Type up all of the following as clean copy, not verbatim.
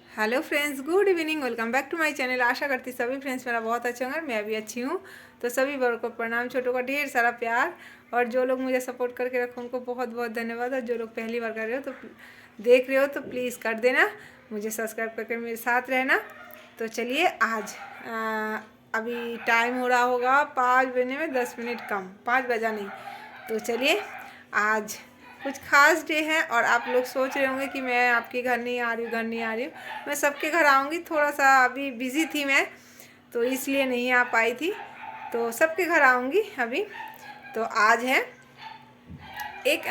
Hello friends, good evening. Welcome back to my channel. आशा करती सभी फ्रेंड्स मेरा बहुत अच्छे होंगे, मैं भी अच्छी हूँ। तो सभी बड़ों को प्रणाम, छोटों का ढेर सारा प्यार। और जो लोग मुझे सपोर्ट करके रखो उनको बहुत बहुत धन्यवाद। और जो लोग पहली बार कर रहे हो तो देख रहे हो तो प्लीज़ कर देना, मुझे सब्सक्राइब करके मेरे साथ रहना। तो चलिए आज अभी टाइम हो रहा होगा 5 बजने में 10 मिनट कम, 5 बजा नहीं। तो चलिए आज कुछ खास डे है और आप लोग सोच रहे होंगे कि मैं आपके घर नहीं आ रही हूँ, घर नहीं आ रही हूँ। मैं सबके घर आऊँगी, थोड़ा सा अभी बिज़ी थी मैं, तो इसलिए नहीं आ पाई थी। तो सबके घर आऊँगी अभी। तो आज है एक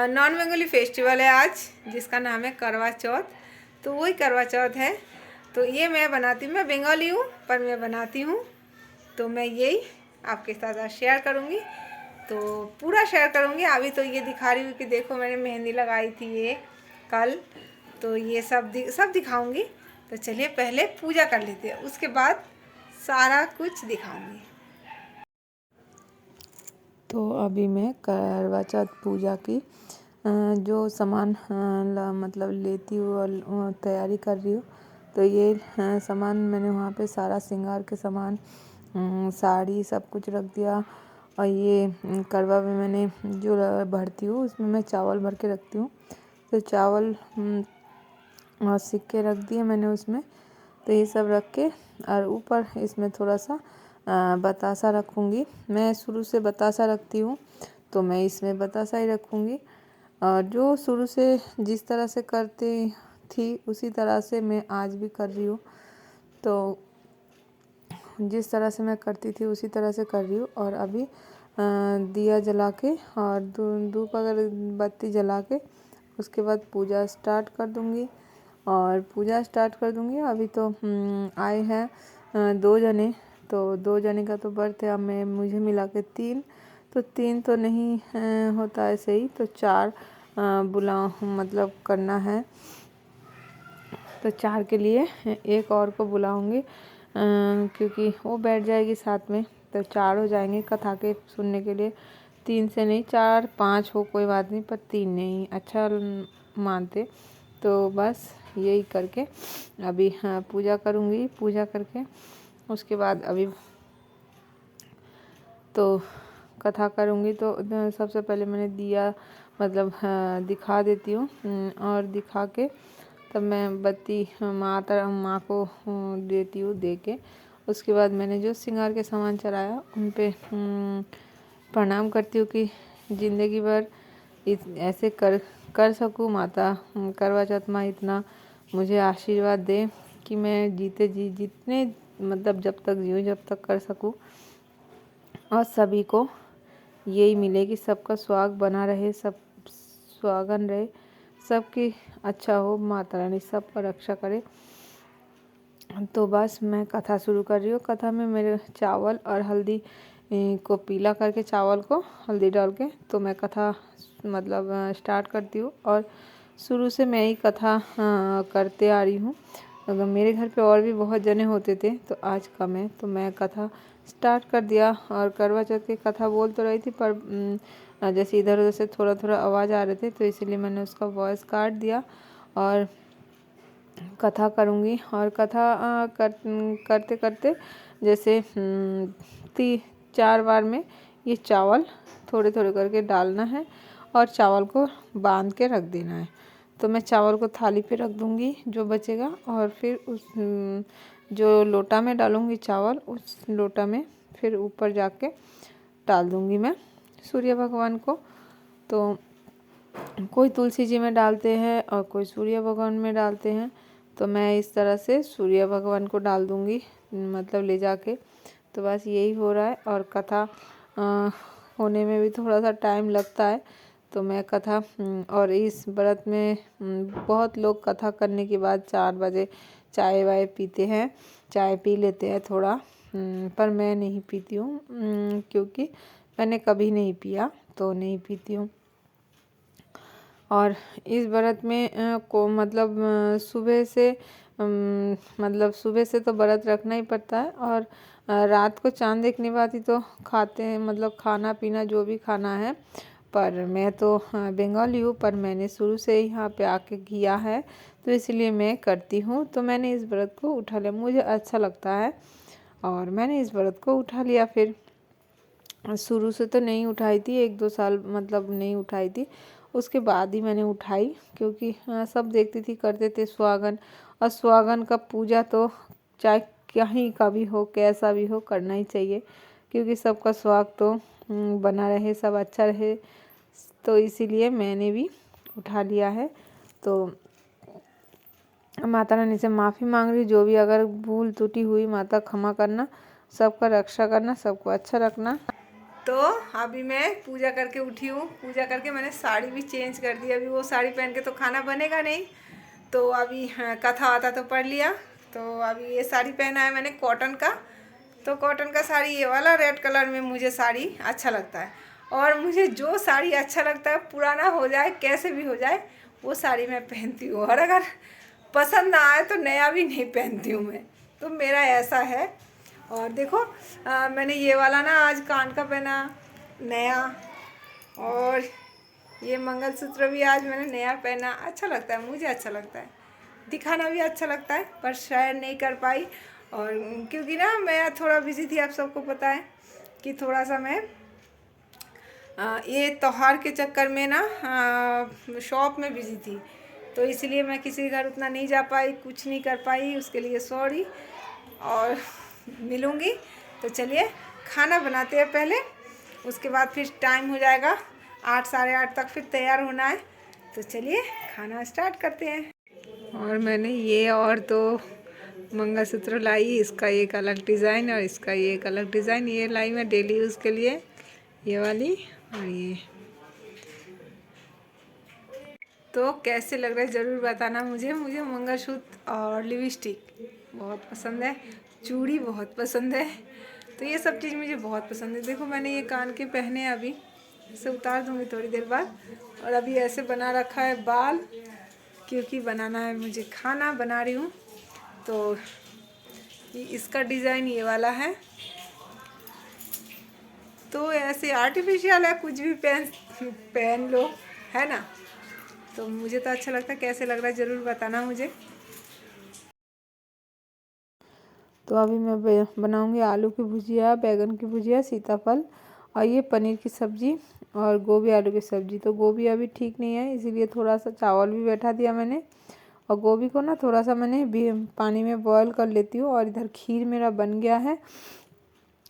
नॉन बंगाली फेस्टिवल है आज, जिसका नाम है करवा चौथ। तो वही करवा चौथ है। तो ये मैं बनाती हूँ, मैं बंगाली हूँ पर मैं बनाती हूँ। तो मैं यही आपके साथ आज शेयर करूँगी। तो पूरा शेयर करूँगी। अभी तो ये दिखा रही हूँ कि देखो मैंने मेहंदी लगाई थी ये कल। तो ये सब दिखाऊँगी। तो चलिए पहले पूजा कर लेते हैं, उसके बाद सारा कुछ दिखाऊँगी। तो अभी मैं करवा चौथ पूजा की जो सामान मतलब लेती हूँ और तैयारी कर रही हूँ। तो ये सामान मैंने वहाँ पे सारा श्रृंगार के सामान, साड़ी सब कुछ रख दिया। और ये करवा में मैंने जो भरती हूँ उसमें मैं चावल भर के रखती हूँ। तो चावल और सिक्के रख दिए मैंने उसमें। तो ये सब रख के और ऊपर इसमें थोड़ा सा बतासा रखूँगी। मैं शुरू से बतासा रखती हूँ तो मैं इसमें बतासा ही रखूँगी। और जो शुरू से जिस तरह से करती थी उसी तरह से मैं आज भी कर रही हूँ। तो जिस तरह से मैं करती थी उसी तरह से कर रही हूँ। और अभी दिया जला के और धूप अगरबत्ती जला के उसके बाद पूजा स्टार्ट कर दूँगी। और पूजा स्टार्ट कर दूँगी। अभी तो आए हैं 2 जने। तो 2 जने का तो व्रत है। अब मैं मुझे मिला के 3, तो 3 तो नहीं होता ऐसे ही, तो 4 मतलब करना है। तो 4 के लिए एक और को बुलाऊंगी क्योंकि वो बैठ जाएगी साथ में। तो 4 हो जाएंगे कथा के सुनने के लिए। 3 से नहीं, 4 5 हो कोई बात नहीं, पर 3 नहीं अच्छा मानते। तो बस यही करके अभी पूजा करूँगी। पूजा करके उसके बाद अभी तो कथा करूँगी। तो सबसे पहले मैंने दिया मतलब दिखा देती हूँ। और दिखा के तब मैं बत्ती माँ को देती हूँ। दे के उसके बाद मैंने जो श्रृंगार के सामान चढ़ाया उन पे प्रणाम करती हूँ कि ज़िंदगी भर ऐसे कर सकूँ। माता करवा चौथ माँ इतना मुझे आशीर्वाद दे कि मैं जीते जी जितने मतलब जब तक जीऊँ जब तक कर सकूँ। और सभी को यही मिले कि सबका स्वाग बना रहे, सब सुहागन रहे, सबकी अच्छा हो, माता रानी सबका रक्षा करे। तो बस मैं कथा शुरू कर रही हूँ। कथा में मेरे चावल और हल्दी को पीला करके चावल को हल्दी डाल के तो मैं कथा मतलब स्टार्ट करती हूँ। और शुरू से मैं ही कथा करते आ रही हूँ। अगर मेरे घर पे और भी बहुत जने होते थे तो आज कम है, तो मैं कथा स्टार्ट कर दिया। और करवा चौथ की कथा बोल तो रही थी पर जैसे इधर उधर से थोड़ा थोड़ा आवाज़ आ रहे थे तो इसीलिए मैंने उसका वॉइस काट दिया और कथा करूँगी। और कथा करते करते जैसे 4 बार में ये चावल थोड़े थोड़े करके डालना है और चावल को बांध के रख देना है। तो मैं चावल को थाली पे रख दूँगी जो बचेगा। और फिर उस जो लोटा में डालूँगी चावल उस लोटा में फिर ऊपर जाके डाल दूँगी मैं सूर्य भगवान को। तो कोई तुलसी जी में डालते हैं और कोई सूर्य भगवान में डालते हैं। तो मैं इस तरह से सूर्य भगवान को डाल दूँगी मतलब ले जाके। तो बस यही हो रहा है। और कथा होने में भी थोड़ा सा टाइम लगता है। तो मैं कथा और इस व्रत में बहुत लोग कथा करने के बाद 4 बजे चाय वाय पीते हैं, चाय पी लेते हैं थोड़ा। पर मैं नहीं पीती हूँ क्योंकि मैंने कभी नहीं पिया तो नहीं पीती हूँ। और इस व्रत में को मतलब सुबह से तो व्रत रखना ही पड़ता है। और रात को चांद देखने बाद ही तो खाते हैं, मतलब खाना पीना जो भी खाना है पर मैं तो बंगाली हूँ, पर मैंने शुरू से यहाँ पे आके किया है तो इसलिए मैं करती हूँ। तो मैंने इस व्रत को उठा लिया, मुझे अच्छा लगता है और मैंने इस व्रत को उठा लिया। फिर शुरू से तो नहीं उठाई थी, 1-2 साल मतलब नहीं उठाई थी, उसके बाद ही मैंने उठाई क्योंकि सब देखती थी करते थे सुहागन, और सुहागन का पूजा तो चाहे कहीं का भी हो कैसा भी हो करना ही चाहिए, क्योंकि सबका सुहाग तो बना रहे, सब अच्छा रहे। तो इसीलिए मैंने भी उठा लिया है। तो माता रानी से माफ़ी मांग रही, जो भी अगर भूल त्रुटि हुई माता क्षमा करना, सबका रक्षा करना, सबको अच्छा रखना। तो अभी मैं पूजा करके उठी हूँ, पूजा करके मैंने साड़ी भी चेंज कर दी। अभी वो साड़ी पहन के तो खाना बनेगा नहीं, तो अभी कथा वाथा तो पढ़ लिया। तो अभी ये साड़ी पहना है मैंने कॉटन का, तो कॉटन का साड़ी ये वाला रेड कलर में मुझे साड़ी अच्छा लगता है। और मुझे जो साड़ी अच्छा लगता है, पुराना हो जाए कैसे भी हो जाए, वो साड़ी मैं पहनती हूँ। और अगर पसंद ना आए तो नया भी नहीं पहनती हूँ मैं, तो मेरा ऐसा है। और देखो मैंने ये वाला ना आज कान का पहना नया, और ये मंगलसूत्र भी आज मैंने नया पहना। अच्छा लगता है, मुझे अच्छा लगता है, दिखाना भी अच्छा लगता है, पर शेयर नहीं कर पाई। और क्योंकि ना मैं थोड़ा बिजी थी, आप सबको पता है कि थोड़ा सा मैं ये त्योहार के चक्कर में ना शॉप में बिजी थी, तो इसलिए मैं किसी के घर उतना नहीं जा पाई, कुछ नहीं कर पाई, उसके लिए सॉरी। और मिलूँगी। तो चलिए खाना बनाते हैं पहले, उसके बाद फिर टाइम हो जाएगा 8 साढ़े 8 तक, फिर तैयार होना है। तो चलिए खाना स्टार्ट करते हैं। और मैंने ये और तो मंगलसूत्र लाई, इसका एक अलग डिज़ाइन और इसका ये एक अलग डिज़ाइन, ये लाई मैं डेली यूज़ के लिए, ये वाली। और ये तो कैसे लग रहा है ज़रूर बताना मुझे। मुझे मंगलसूत्र और लिपस्टिक बहुत पसंद है, चूड़ी बहुत पसंद है, तो ये सब चीज़ मुझे बहुत पसंद है। देखो मैंने ये कान के पहने, अभी इसे उतार दूँगी थोड़ी देर बाद। और अभी ऐसे बना रखा है बाल, क्योंकि बनाना है मुझे, खाना बना रही हूँ। तो इसका डिज़ाइन ये वाला है, तो ऐसे आर्टिफिशियल है, कुछ भी पहन लो, है ना। तो मुझे तो अच्छा लगता है, कैसे लग रहा है ज़रूर बताना मुझे। तो अभी मैं बनाऊंगी आलू की भुजिया, बैगन की भुजिया, सीताफल, और ये पनीर की सब्ज़ी और गोभी आलू की सब्ज़ी। तो गोभी अभी ठीक नहीं है, इसीलिए थोड़ा सा चावल भी बैठा दिया मैंने, और गोभी को ना थोड़ा सा मैंने भी पानी में बॉयल कर लेती हूँ। और इधर खीर मेरा बन गया है,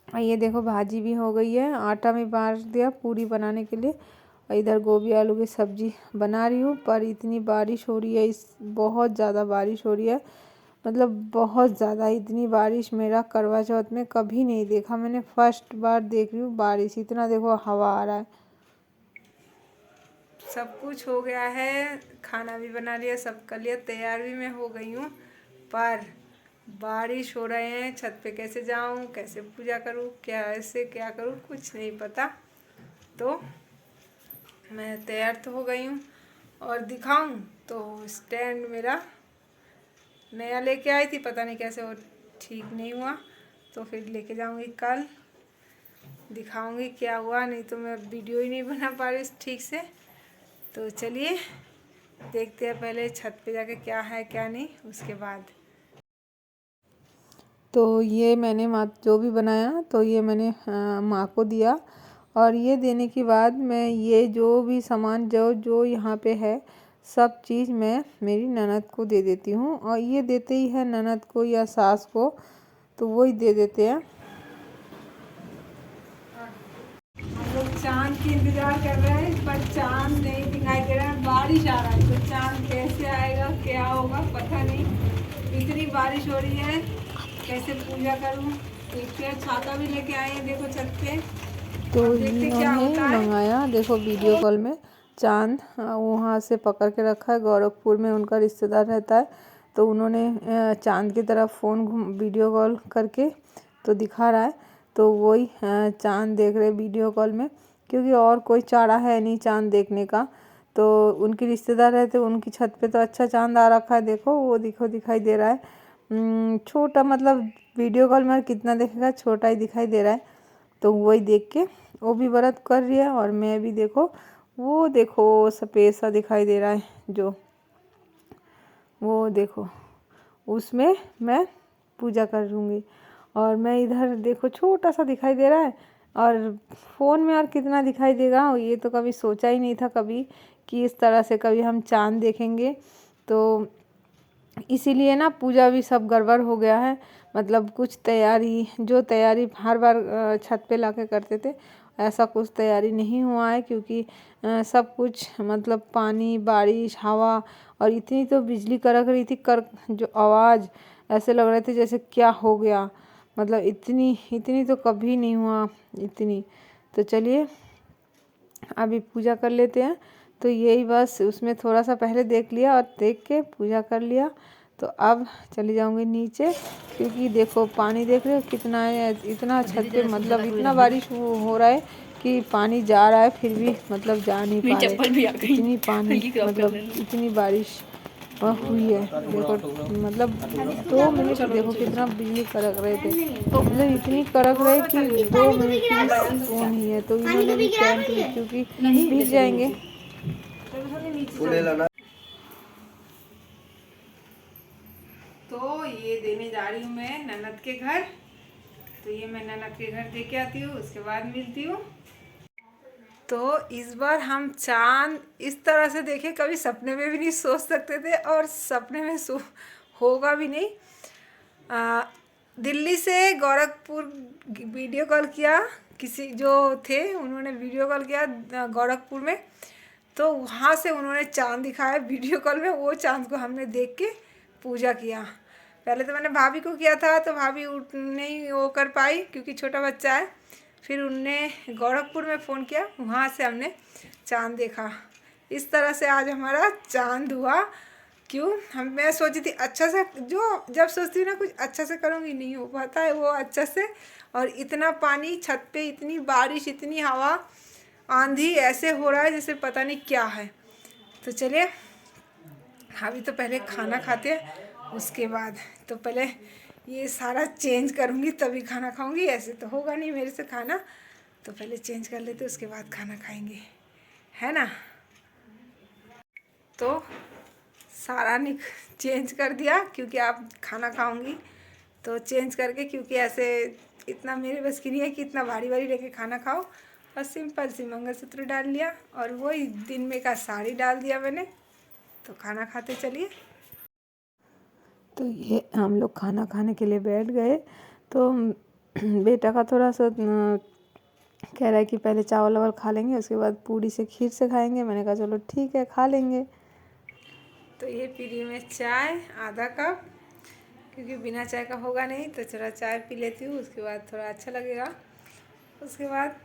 और ये देखो भाजी भी हो गई है, आटा में बांध दिया पूरी बनाने के लिए। और इधर गोभी आलू की सब्ज़ी बना रही हूँ। पर इतनी बारिश हो रही है, बहुत ज़्यादा बारिश हो रही है, मतलब बहुत ज़्यादा। इतनी बारिश मेरा करवा चौथ में कभी नहीं देखा मैंने, फर्स्ट बार देख रही हूँ बारिश इतना। देखो हवा आ रहा है। सब कुछ हो गया है, खाना भी बना लिया, सब कर लिया, तैयार भी मैं हो गई हूँ, पर बारिश हो रहे हैं, छत पे कैसे जाऊँ, कैसे पूजा करूँ, कैसे क्या करूँ, कुछ नहीं पता। तो मैं तैयार तो हो गई हूँ, और दिखाऊँ तो स्टैंड मेरा नया लेके आई थी, पता नहीं कैसे वो ठीक नहीं हुआ, तो फिर लेके जाऊँगी कल, दिखाऊँगी क्या हुआ। नहीं तो मैं वीडियो ही नहीं बना पा रही ठीक से। तो चलिए देखते हैं पहले छत पे जाके क्या है क्या नहीं, उसके बाद। तो ये मैंने माँ जो भी बनाया तो ये मैंने माँ को दिया, और ये देने के बाद मैं ये जो भी सामान जो जो यहाँ पे है सब चीज़ मैं मेरी ननद को दे देती हूँ। और ये देते ही है ननद को या सास को, तो वही दे देते हैं। हम लोग चांद की इंतजार कर रहे हैं, पर चांद नहीं दिखाई दे रहा है, बारिश आ रहा है, तो चांद कैसे आएगा क्या होगा पता नहीं। इतनी बारिश हो रही है, कैसे पूजा करूँ। देखते हैं, छाता भी लेके आए हैं देखो छत पे, तो अब देखते क्या इन्होंने होता है। मंगाया देखो वीडियो कॉल में चांद, वहाँ से पकड़ के रखा है, गोरखपुर में उनका रिश्तेदार रहता है। तो उन्होंने चांद की तरफ फ़ोन वीडियो कॉल करके तो दिखा रहा है, तो वही चांद देख रहे वीडियो कॉल में, क्योंकि और कोई चारा है नहीं चांद देखने का। तो उनके रिश्तेदार रहते, उनकी छत पे तो अच्छा चांद आ रखा है, देखो वो दिखाई दे रहा है छोटा, मतलब वीडियो कॉल में कितना देखेगा, छोटा ही दिखाई दे रहा है। तो वही देख के वो भी व्रत कर रही है, और मैं भी देखो वो देखो सफ़ेद सा दिखाई दे रहा है जो, वो देखो उसमें मैं पूजा कर लूँगी। और मैं इधर देखो छोटा सा दिखाई दे रहा है, और फ़ोन में और कितना दिखाई देगा, ये तो कभी सोचा ही नहीं था कभी कि इस तरह से कभी हम चाँद देखेंगे। तो इसीलिए ना पूजा भी सब गड़बड़ हो गया है। मतलब कुछ तैयारी, जो तैयारी हर बार छत पे लाके करते थे, ऐसा कुछ तैयारी नहीं हुआ है, क्योंकि सब कुछ मतलब पानी, बारिश, हवा, और इतनी तो बिजली कड़क रही थी, कर जो आवाज़, ऐसे लग रहे थे जैसे क्या हो गया। मतलब इतनी इतनी तो कभी नहीं हुआ इतनी। तो चलिए अभी पूजा कर लेते हैं। तो यही बस, उसमें थोड़ा सा पहले देख लिया और देख के पूजा कर लिया। तो अब चली जाऊंगी नीचे, क्योंकि देखो पानी देख रहे हो कितना है, इतना छत पे मतलब इतना बारिश हो रहा है कि पानी जा रहा है, फिर भी मतलब जा नहीं पा रहे। इतनी पानी मतलब इतनी बारिश हुई है। देखो मतलब 2 मिनट देखो कितना बिजली कड़क रहे थे, मतलब इतनी कड़क रहे कि 2 मिनट की भी वो नहीं है। तो इन्होंने भी टेंट ली, क्योंकि भीग जाएंगे। तो ये देने जा रही हूँ मैं ननद के घर। तो ये मैं ननद के घर दे के आती हूँ, उसके बाद मिलती हूँ। तो इस बार हम चांद इस तरह से देखे, कभी सपने में भी नहीं सोच सकते थे, और सपने में होगा भी नहीं। दिल्ली से गोरखपुर वीडियो कॉल किया, किसी जो थे उन्होंने वीडियो कॉल किया गोरखपुर में। तो वहाँ से उन्होंने चांद दिखाया वीडियो कॉल में, वो चांद को हमने देख के पूजा किया। पहले तो मैंने भाभी को किया था, तो भाभी उठ नहीं वो कर पाई क्योंकि छोटा बच्चा है। फिर उनने गोरखपुर में फ़ोन किया, वहाँ से हमने चांद देखा। इस तरह से आज हमारा चांद हुआ। क्यों मैं सोची थी अच्छा से, जो जब सोचती हूँ ना कुछ अच्छा से करूँगी, नहीं हो पाता है वो अच्छा से। और इतना पानी छत पे, इतनी बारिश, इतनी हवा, आंधी, ऐसे हो रहा है जैसे पता नहीं क्या है। तो चलिए अभी तो पहले खाना खाते हैं, उसके बाद तो पहले ये सारा चेंज करूँगी तभी खाना खाऊँगी, ऐसे तो होगा नहीं मेरे से खाना। तो पहले चेंज कर लेते, उसके बाद खाना खाएंगे, है ना। तो सारा चेंज कर दिया क्योंकि आप खाना खाऊंगी, तो चेंज करके, क्योंकि ऐसे इतना मेरे बस की नहीं है कि इतना भारी भारी लेके खाना खाओ। और सिंपल सी मंगलसूत्र डाल लिया, और वही दिन में का साड़ी डाल दिया मैंने। तो खाना खाते चलिए। तो ये हम लोग खाना खाने के लिए बैठ गए। तो बेटा का थोड़ा सा कह रहा है कि पहले चावल वावल खा लेंगे, उसके बाद पूड़ी से खीर से खाएंगे। मैंने कहा चलो ठीक है, खा लेंगे। तो ये पी रही मैं चाय आधा कप, क्योंकि बिना चाय का होगा नहीं, तो थोड़ा चाय पी लेती हूँ, उसके बाद थोड़ा अच्छा लगेगा। उसके बाद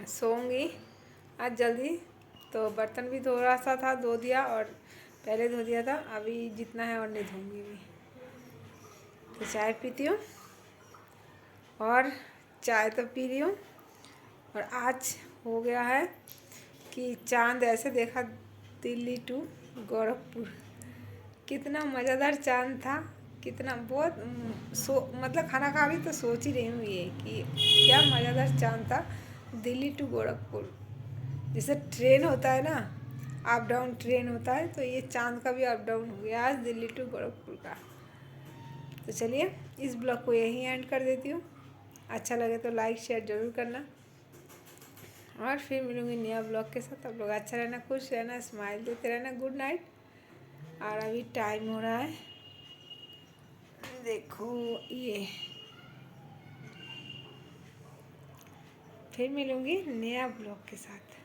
सोऊंगी आज जल्दी। तो बर्तन भी थोड़ा सा था, धो दिया, और पहले धो दिया था, अभी जितना है और नहीं धोऊंगी भी। तो चाय पीती हूँ, और चाय तो पी रही हूँ। और आज हो गया है कि चांद ऐसे देखा, दिल्ली टू गोरखपुर, कितना मज़ेदार चांद था। कितना बहुत मतलब खाना खा भी तो सोच ही रही हूँ ये कि क्या मज़ेदार चांद था। दिल्ली टू गोरखपुर, जैसे ट्रेन होता है ना, अप डाउन ट्रेन होता है, तो ये चांद का भी अप डाउन हो गया आज दिल्ली टू गोरखपुर का। तो चलिए इस ब्लॉग को यहीं एंड कर देती हूँ। अच्छा लगे तो लाइक शेयर ज़रूर करना, और फिर मिलूँगी नया ब्लॉग के साथ। आप लोग अच्छा रहना, खुश रहना, स्माइल देते रहना। Good night. और अभी टाइम हो रहा है, देखो ये, फिर मिलूँगी नया ब्लॉग के साथ।